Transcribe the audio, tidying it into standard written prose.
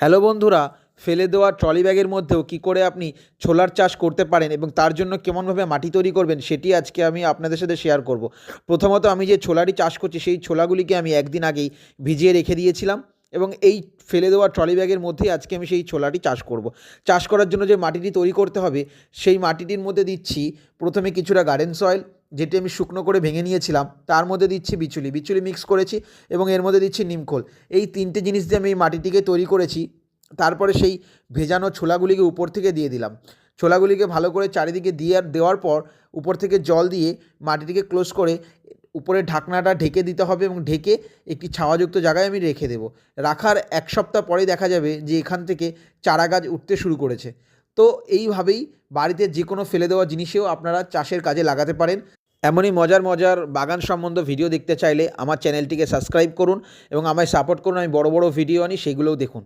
Hello বন্ধুরা, ফেলে দেওয়া ট্রলি ব্যাগের মধ্যেও কী করে আপনি ছোলার চাষ করতে পারেন এবং তার জন্য কেমনভাবে মাটি তৈরি করবেন সেটি আজকে আমি আপনাদের সাথে শেয়ার করব। প্রথমত আমি যে ছোলাটি চাষ করছি সেই ছোলাগুলিকে আমি একদিন আগেই ভিজিয়ে রেখে দিয়েছিলাম এবং এই ফেলে দেওয়া ট্রলি ব্যাগের মধ্যেই আজকে আমি সেই ছোলাটি চাষ করব। চাষ করার জন্য যে মাটিটি তৈরি করতে হবে সেই মাটিটির মধ্যে দিচ্ছি প্রথমে কিছুটা গার্ডেন সয়েল, যেটি আমি শুকনো করে ভেঙে নিয়েছিলাম। তার মধ্যে দিচ্ছি বিচুলি বিচুলি মিক্স করেছি এবং এর মধ্যে দিচ্ছি নিমখোল। এই তিনটে জিনিস দিয়ে আমি এই মাটিটিকে তৈরি করেছি। তারপরে সেই ভেজানো ছোলাগুলিকে উপর থেকে দিয়ে দিলাম। ছোলাগুলিকে ভালো করে চারিদিকে দেওয়ার পর উপর থেকে জল দিয়ে মাটিটিকে ক্লোজ করে উপরের ঢাকনাটা ঢেকে দিতে হবে এবং ঢেকে একটি ছাওয়াযুক্ত জায়গায় আমি রেখে দেবো। রাখার 1 সপ্তাহ পরেই দেখা যাবে যে এখান থেকে চারা গাছ উঠতে শুরু করেছে। তো এইভাবেই বাড়িতে যে কোনো ফেলে দেওয়া জিনিসেও আপনারা চাষের কাজে লাগাতে পারেন। এমনই মজার মজার বাগান সম্বন্ধ ভিডিও দেখতে চাইলে আমার চ্যানেলটিকে সাবস্ক্রাইব করুন এবং আমায় সাপোর্ট করুন। আমি বড় বড় ভিডিও আনি, সেগুলোও দেখুন।